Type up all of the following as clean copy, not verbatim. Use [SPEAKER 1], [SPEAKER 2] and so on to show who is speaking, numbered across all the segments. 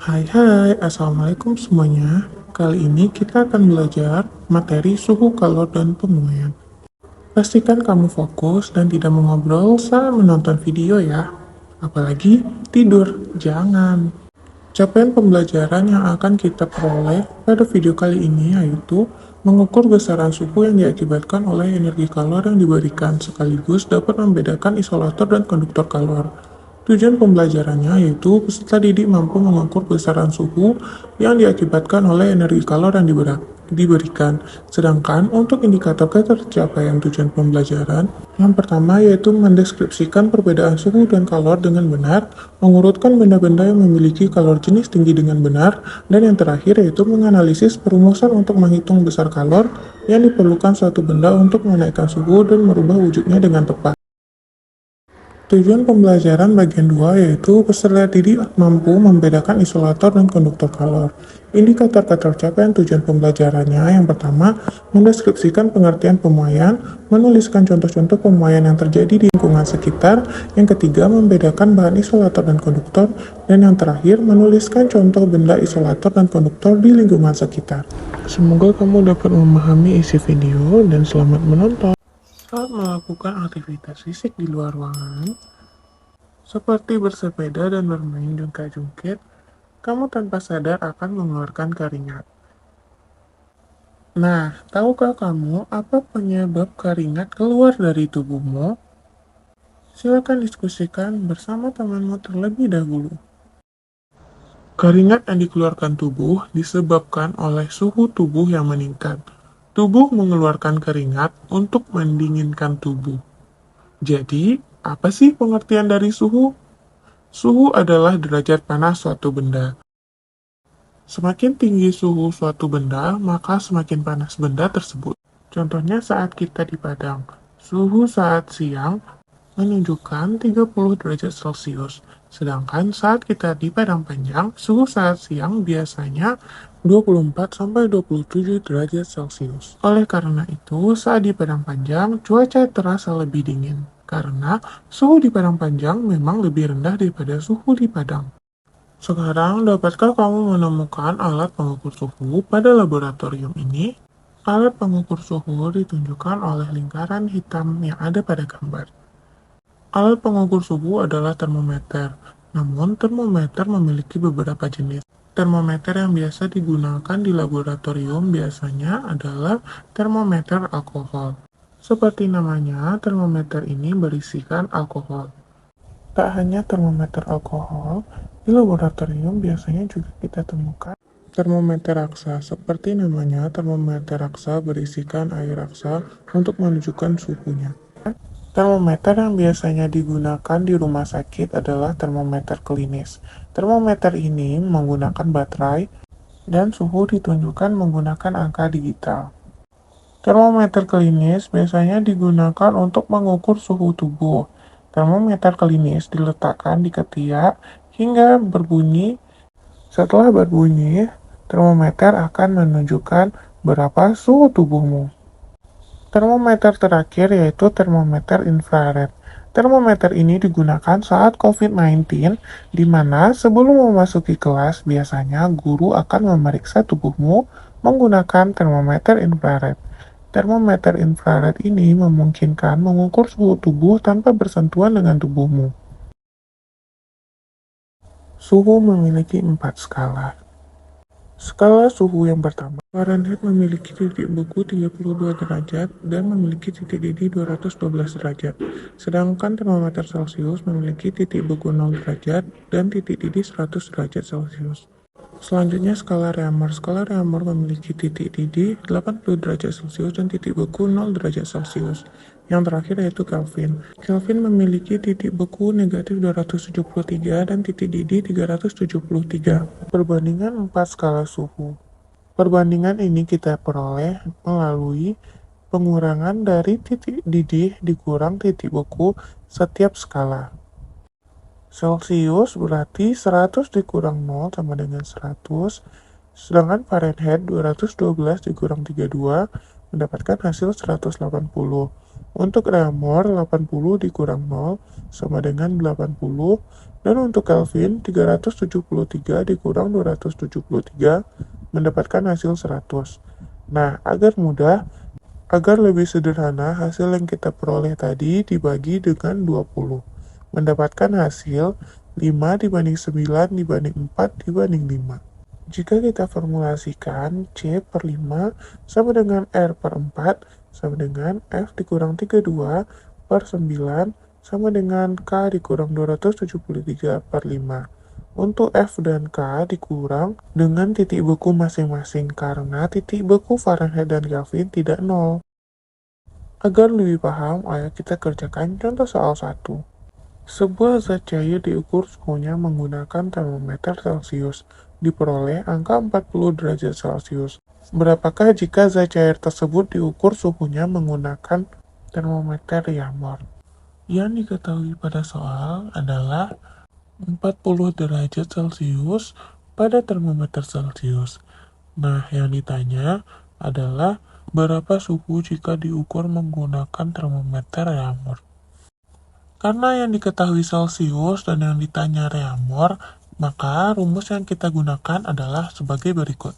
[SPEAKER 1] Hai, Assalamualaikum semuanya. Kali ini kita akan belajar materi suhu, kalor, dan pemuaian. Pastikan kamu fokus dan tidak mengobrol saat menonton video ya. Apalagi tidur, jangan. Capaian pembelajaran yang akan kita peroleh pada video kali ini yaitu mengukur besaran suhu yang diakibatkan oleh energi kalor yang diberikan, sekaligus dapat membedakan isolator dan konduktor kalor. Tujuan pembelajarannya yaitu peserta didik mampu mengukur besaran suhu yang diakibatkan oleh energi kalor yang diberikan. Sedangkan untuk indikator ketercapaian tujuan pembelajaran, yang pertama yaitu mendeskripsikan perbedaan suhu dan kalor dengan benar, mengurutkan benda-benda yang memiliki kalor jenis tinggi dengan benar, dan yang terakhir yaitu menganalisis perumusan untuk menghitung besar kalor yang diperlukan suatu benda untuk menaikkan suhu dan merubah wujudnya dengan tepat. Tujuan pembelajaran bagian 2 yaitu peserta didik mampu membedakan isolator dan konduktor kalor. Indikator ketercapaian tujuan pembelajarannya yang pertama, mendeskripsikan pengertian pemuaian, menuliskan contoh-contoh pemuaian yang terjadi di lingkungan sekitar. Yang ketiga, membedakan bahan isolator dan konduktor. Dan yang terakhir, menuliskan contoh benda isolator dan konduktor di lingkungan sekitar. Semoga kamu dapat memahami isi video dan selamat menonton. Saat melakukan aktivitas fisik di luar ruangan, seperti bersepeda dan bermain jungkit-jungkit, kamu tanpa sadar akan mengeluarkan keringat. Nah, tahukah kamu apa penyebab keringat keluar dari tubuhmu? Silakan diskusikan bersama temanmu terlebih dahulu. Keringat yang dikeluarkan tubuh disebabkan oleh suhu tubuh yang meningkat. Tubuh mengeluarkan keringat untuk mendinginkan tubuh. Jadi, apa sih pengertian dari suhu? Suhu adalah derajat panas suatu benda. Semakin tinggi suhu suatu benda, maka semakin panas benda tersebut. Contohnya saat kita di Padang, suhu saat siang menunjukkan 30 derajat Celcius. Sedangkan saat kita di Padang Panjang, suhu saat siang biasanya 24-27 derajat Celcius. Oleh karena itu, saat di Padang Panjang, cuaca terasa lebih dingin. Karena suhu di Padang Panjang memang lebih rendah daripada suhu di Padang. Sekarang, dapatkah kamu menemukan alat pengukur suhu pada laboratorium ini? Alat pengukur suhu ditunjukkan oleh lingkaran hitam yang ada pada gambar. Alat pengukur suhu adalah termometer, namun termometer memiliki beberapa jenis. Termometer yang biasa digunakan di laboratorium biasanya adalah termometer alkohol. Seperti namanya, termometer ini berisikan alkohol. Tak hanya termometer alkohol, di laboratorium biasanya juga kita temukan termometer raksa. Seperti namanya, termometer raksa berisikan air raksa untuk menunjukkan suhunya. Termometer yang biasanya digunakan di rumah sakit adalah termometer klinis. Termometer ini menggunakan baterai dan suhu ditunjukkan menggunakan angka digital. Termometer klinis biasanya digunakan untuk mengukur suhu tubuh. Termometer klinis diletakkan di ketiak hingga berbunyi. Setelah berbunyi, termometer akan menunjukkan berapa suhu tubuhmu. Termometer terakhir yaitu termometer infrared. Termometer ini digunakan saat COVID-19, di mana sebelum memasuki kelas, biasanya guru akan memeriksa tubuhmu menggunakan termometer infrared. Termometer infrared ini memungkinkan mengukur suhu tubuh tanpa bersentuhan dengan tubuhmu. Suhu memiliki 4 skala. Skala suhu yang pertama, Fahrenheit memiliki titik beku 32 derajat dan memiliki titik didih 212 derajat. Sedangkan termometer Celcius memiliki titik beku 0 derajat dan titik didih 100 derajat Celcius. Selanjutnya skala Reaumur. Skala Reaumur memiliki titik didih 80 derajat Celcius dan titik beku 0 derajat Celcius. Yang terakhir yaitu Kelvin. Kelvin memiliki titik beku negatif 273 dan titik didih 373. Perbandingan 4 skala suhu. Perbandingan ini kita peroleh melalui pengurangan dari titik didih dikurang titik beku setiap skala. Celcius berarti 100 dikurang 0 sama dengan 100, sedangkan Fahrenheit 212 dikurang 32 mendapatkan hasil 180. Untuk Reaumur 80 dikurang 0 sama dengan 80, Dan untuk Kelvin, 373 dikurang 273 mendapatkan hasil 100. Nah, agar mudah, agar lebih sederhana, hasil yang kita peroleh tadi dibagi dengan 20. Mendapatkan hasil 5 dibanding 9 dibanding 4 dibanding 5. Jika kita formulasikan C per 5 sama dengan R per 4 sama dengan F dikurang 32 per 9 sama dengan K dikurang 273 per 5. Untuk F dan K dikurang dengan titik beku masing-masing karena titik beku Fahrenheit dan Kelvin tidak nol. Agar lebih paham, ayo kita kerjakan contoh soal 1. Sebuah zat cair diukur suhunya menggunakan termometer Celcius. Diperoleh angka 40 derajat Celcius. Berapakah jika zat cair tersebut diukur suhunya menggunakan termometer Yammer? Yang diketahui pada soal adalah 40 derajat Celcius pada termometer Celcius. Nah, yang ditanya adalah berapa suhu jika diukur menggunakan termometer Yammer. Karena yang diketahui Celcius dan yang ditanya Reaumur, maka rumus yang kita gunakan adalah sebagai berikut.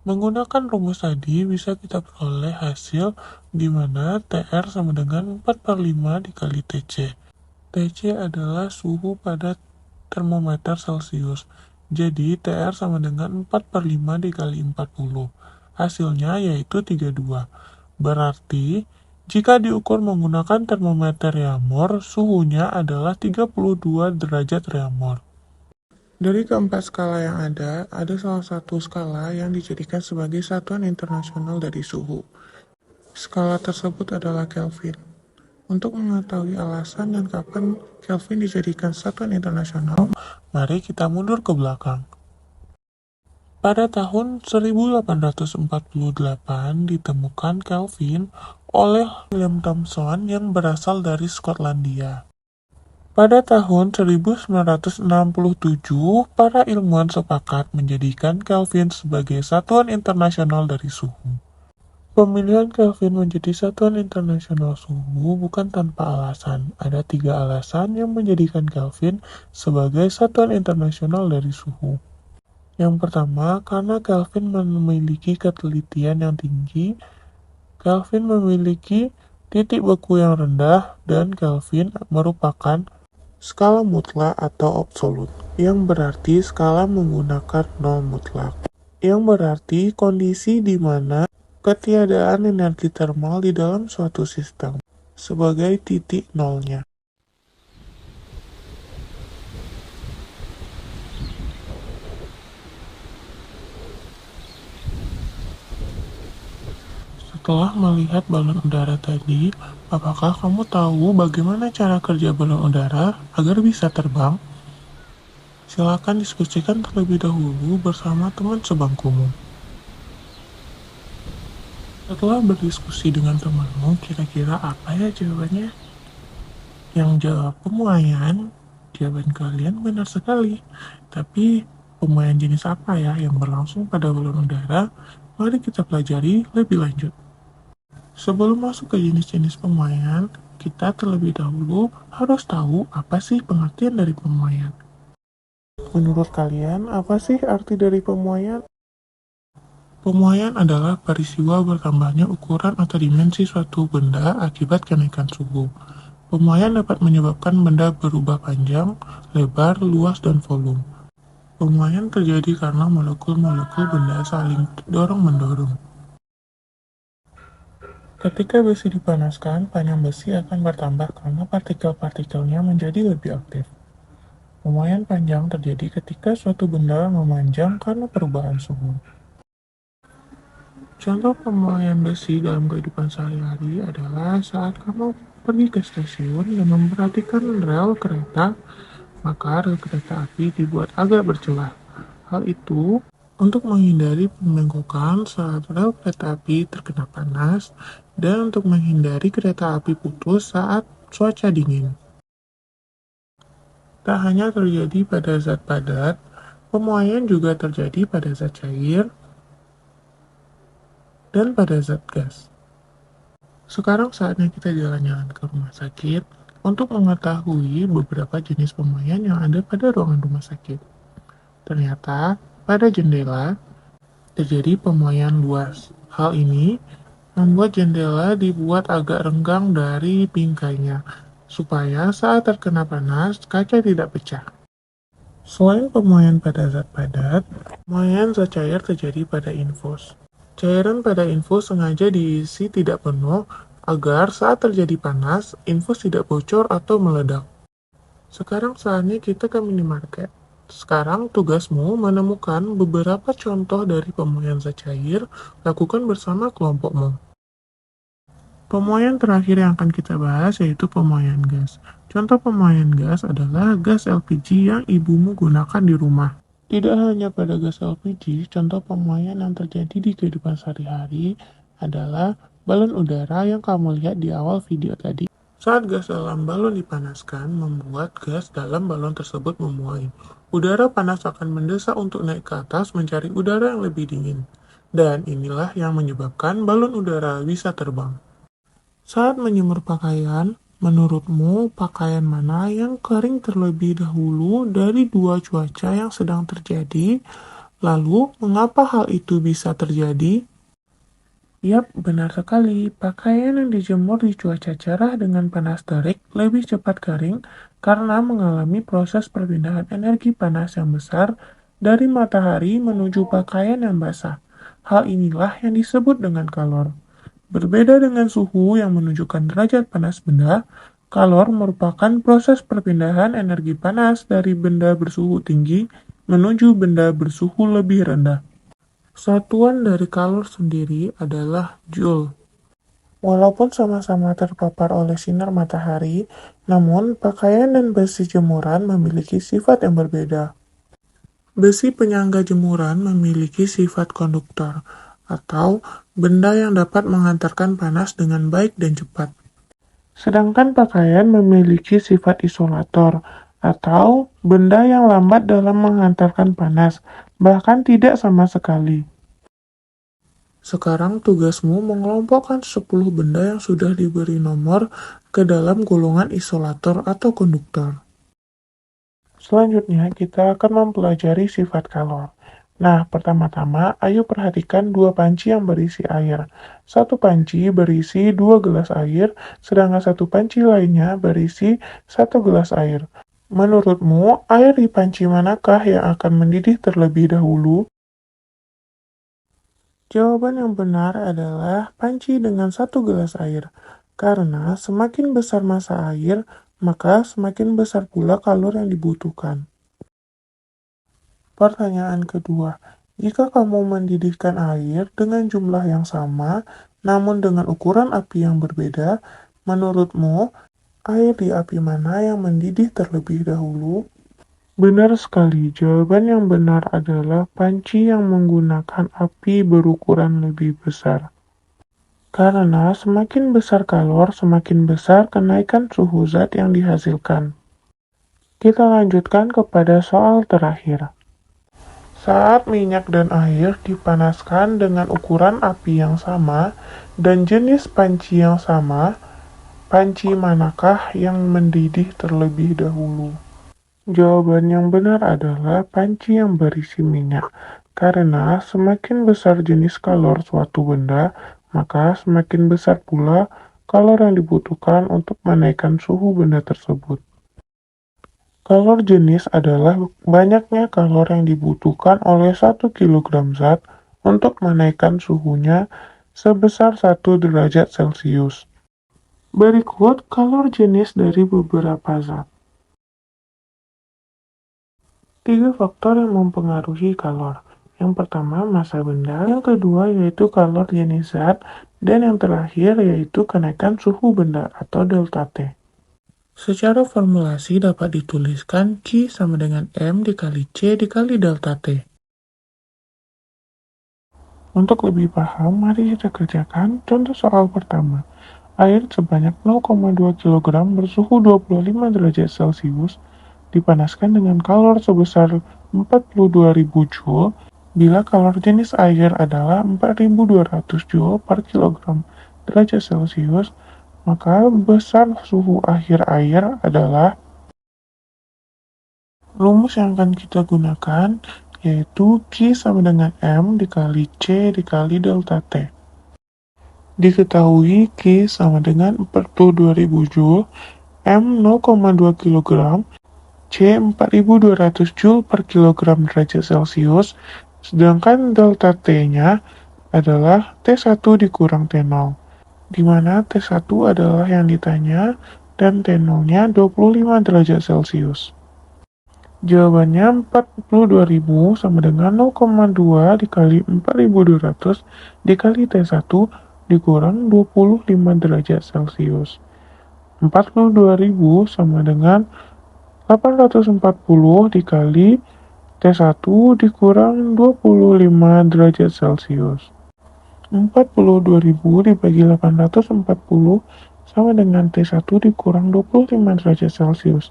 [SPEAKER 1] Menggunakan rumus tadi bisa kita peroleh hasil di mana TR sama dengan 4/5 dikali TC. TC adalah suhu pada termometer Celcius. Jadi TR sama dengan 4/5 dikali 40. Hasilnya yaitu 32. Berarti jika diukur menggunakan termometer Reaumur, suhunya adalah 32 derajat Reaumur. Dari keempat skala yang ada salah satu skala yang dijadikan sebagai satuan internasional dari suhu. Skala tersebut adalah Kelvin. Untuk mengetahui alasan dan kapan Kelvin dijadikan satuan internasional, mari kita mundur ke belakang. Pada tahun 1848 ditemukan Kelvin oleh William Thomson yang berasal dari Skotlandia. Pada tahun 1967, para ilmuwan sepakat menjadikan Kelvin sebagai satuan internasional dari suhu. Pemilihan Kelvin menjadi satuan internasional suhu bukan tanpa alasan. Ada 3 alasan yang menjadikan Kelvin sebagai satuan internasional dari suhu. Yang pertama, karena Kelvin memiliki ketelitian yang tinggi, Kelvin memiliki titik beku yang rendah, dan Kelvin merupakan skala mutlak atau absolut, yang berarti skala menggunakan nol mutlak, yang berarti kondisi di mana ketiadaan energi termal di dalam suatu sistem sebagai titik nolnya. Setelah melihat balon udara tadi, apakah kamu tahu bagaimana cara kerja balon udara agar bisa terbang? Silakan diskusikan terlebih dahulu bersama teman sebangkumu. Setelah berdiskusi dengan temanmu, kira-kira apa ya jawabannya? Yang jawab pemuaian, jawaban kalian benar sekali. Tapi pemuaian jenis apa ya yang berlangsung pada balon udara? Mari kita pelajari lebih lanjut. Sebelum masuk ke jenis-jenis pemuaian, kita terlebih dahulu harus tahu apa sih pengertian dari pemuaian. Menurut kalian, apa sih arti dari pemuaian? Pemuaian adalah peristiwa bertambahnya ukuran atau dimensi suatu benda akibat kenaikan suhu. Pemuaian dapat menyebabkan benda berubah panjang, lebar, luas, dan volume. Pemuaian terjadi karena molekul-molekul benda saling dorong-mendorong. Ketika besi dipanaskan, panjang besi akan bertambah karena partikel-partikelnya menjadi lebih aktif. Pemuaian panjang terjadi ketika suatu benda memanjang karena perubahan suhu. Contoh pemuaian besi dalam kehidupan sehari-hari adalah saat kamu pergi ke stasiun dan memperhatikan rel kereta, maka rel kereta api dibuat agak bercelah. Hal itu untuk menghindari pembengkokan saat rel kereta api terkena panas dan untuk menghindari kereta api putus saat cuaca dingin. Tak hanya terjadi pada zat padat, pemuaian juga terjadi pada zat cair dan pada zat gas. Sekarang saatnya kita jalan-jalan ke rumah sakit. untuk mengetahui beberapa jenis pemakaian yang ada pada ruangan rumah sakit. Ternyata, pada jendela terjadi pemakaian luas. Hal ini membuat jendela dibuat agak renggang dari bingkainya, supaya saat terkena panas, kaca tidak pecah. Selain pemakaian pada zat padat, pemakaian zat cair terjadi pada infus. Cairan pada infus sengaja diisi tidak penuh agar saat terjadi panas, infus tidak bocor atau meledak. Sekarang saatnya kita ke minimarket. Sekarang tugasmu menemukan beberapa contoh dari pemakaian zat cair, lakukan bersama kelompokmu. Pemakaian terakhir yang akan kita bahas yaitu pemakaian gas. Contoh pemakaian gas adalah gas LPG yang ibumu gunakan di rumah. Tidak hanya pada gas LPG, contoh pemakaian yang terjadi di kehidupan sehari-hari adalah balon udara yang kamu lihat di awal video tadi. Saat gas dalam balon dipanaskan, membuat gas dalam balon tersebut memuai. Udara panas akan mendesak untuk naik ke atas mencari udara yang lebih dingin. Dan inilah yang menyebabkan balon udara bisa terbang. Saat menjemur pakaian, menurutmu pakaian mana yang kering terlebih dahulu dari dua cuaca yang sedang terjadi? Lalu, mengapa hal itu bisa terjadi? Yap, benar sekali. Pakaian yang dijemur di cuaca cerah dengan panas terik lebih cepat kering karena mengalami proses perpindahan energi panas yang besar dari matahari menuju pakaian yang basah. Hal inilah yang disebut dengan kalor. Berbeda dengan suhu yang menunjukkan derajat panas benda, kalor merupakan proses perpindahan energi panas dari benda bersuhu tinggi menuju benda bersuhu lebih rendah. Satuan dari kalor sendiri adalah joule. Walaupun sama-sama terpapar oleh sinar matahari, namun pakaian dan besi jemuran memiliki sifat yang berbeda. Besi penyangga jemuran memiliki sifat konduktor, atau benda yang dapat mengantarkan panas dengan baik dan cepat. Sedangkan pakaian memiliki sifat isolator, atau benda yang lambat dalam mengantarkan panas, bahkan tidak sama sekali. Sekarang tugasmu mengelompokkan 10 benda yang sudah diberi nomor ke dalam golongan isolator atau konduktor. Selanjutnya, kita akan mempelajari sifat kalor. Nah, pertama-tama, ayo perhatikan dua panci yang berisi air. Satu panci berisi 2 gelas air, sedangkan satu panci lainnya berisi 1 gelas air. Menurutmu, air di panci manakah yang akan mendidih terlebih dahulu? Jawaban yang benar adalah panci dengan 1 gelas air. Karena semakin besar massa air, maka semakin besar pula kalor yang dibutuhkan. Pertanyaan kedua, jika kamu mendidihkan air dengan jumlah yang sama, namun dengan ukuran api yang berbeda, menurutmu, air di api mana yang mendidih terlebih dahulu? Benar sekali, jawaban yang benar adalah panci yang menggunakan api berukuran lebih besar. Karena semakin besar kalor, semakin besar kenaikan suhu zat yang dihasilkan. Kita lanjutkan kepada soal terakhir. Saat minyak dan air dipanaskan dengan ukuran api yang sama dan jenis panci yang sama, panci manakah yang mendidih terlebih dahulu? Jawaban yang benar adalah panci yang berisi minyak, karena semakin besar jenis kalor suatu benda, maka semakin besar pula kalor yang dibutuhkan untuk menaikkan suhu benda tersebut. Kalor jenis adalah banyaknya kalor yang dibutuhkan oleh 1 kg zat untuk menaikkan suhunya sebesar 1 derajat Celcius. Berikut kalor jenis dari beberapa zat. 3 faktor yang mempengaruhi kalor. Yang pertama, massa benda. Yang kedua, yaitu kalor jenis zat. Dan yang terakhir, yaitu kenaikan suhu benda atau delta T. Secara formulasi dapat dituliskan Q sama dengan M dikali C dikali delta T. Untuk lebih paham, mari kita kerjakan contoh soal pertama. Air sebanyak 0,2 kg bersuhu 25 derajat Celcius dipanaskan dengan kalor sebesar 42.000 Joule bila kalor jenis air adalah 4.200 Joule per kilogram derajat Celcius, maka besar suhu akhir air adalah rumus yang akan kita gunakan, yaitu Q sama dengan M dikali C dikali delta T. Diketahui Q sama dengan 42.000 Joule, M 0,2 kg, C 4.200 Joule per kilogram derajat Celcius, sedangkan delta T-nya adalah T1 dikurang T0, di mana T1 adalah yang ditanya dan T0-nya 25 derajat Celcius. Jawabannya 42.000 sama dengan 0,2 dikali 4.200 dikali T1 dikurang 25 derajat Celcius. 42.000 sama dengan 840 dikali T1 dikurang 25 derajat Celcius. 42.000 dibagi 840 sama dengan T1 dikurang 25 derajat Celcius.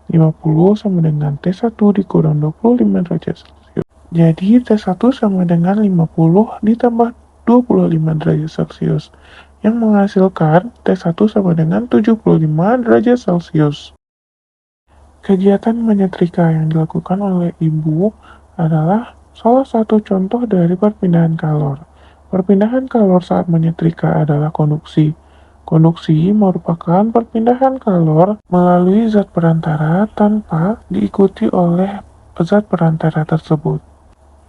[SPEAKER 1] 50 sama dengan T1 dikurang 25 derajat Celcius. Jadi T1 sama dengan 50 ditambah 25 derajat Celcius, yang menghasilkan T1 sama dengan 75 derajat Celcius. Kegiatan menyetrika yang dilakukan oleh ibu adalah salah satu contoh dari perpindahan kalor. Perpindahan kalor saat menyetrika adalah konduksi. Konduksi merupakan perpindahan kalor melalui zat perantara tanpa diikuti oleh zat perantara tersebut.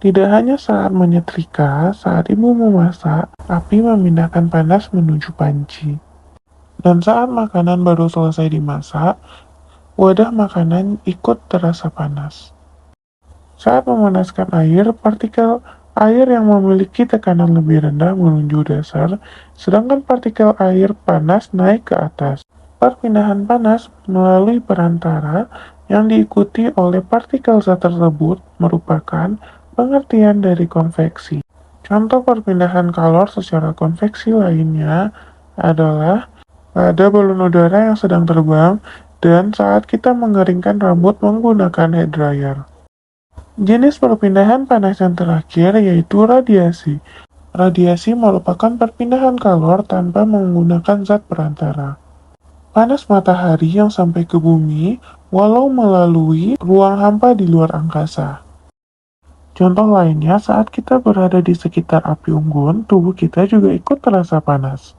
[SPEAKER 1] Tidak hanya saat menyetrika, saat ibu memasak, api memindahkan panas menuju panci. Dan saat makanan baru selesai dimasak, wadah makanan ikut terasa panas. Saat memanaskan air, partikel air yang memiliki tekanan lebih rendah menuju dasar, sedangkan partikel air panas naik ke atas. Perpindahan panas melalui perantara yang diikuti oleh partikel zat tersebut merupakan pengertian dari konveksi. Contoh perpindahan kalor secara konveksi lainnya adalah pada balon udara yang sedang terbang dan saat kita mengeringkan rambut menggunakan hair dryer. Jenis perpindahan panas yang terakhir yaitu radiasi. Radiasi merupakan perpindahan kalor tanpa menggunakan zat perantara. Panas matahari yang sampai ke bumi walau melalui ruang hampa di luar angkasa. Contoh lainnya, saat kita berada di sekitar api unggun, tubuh kita juga ikut terasa panas.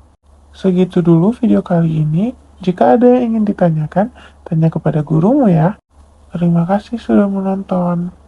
[SPEAKER 1] Segitu dulu video kali ini. Jika ada yang ingin ditanyakan, tanya kepada gurumu ya. Terima kasih sudah menonton.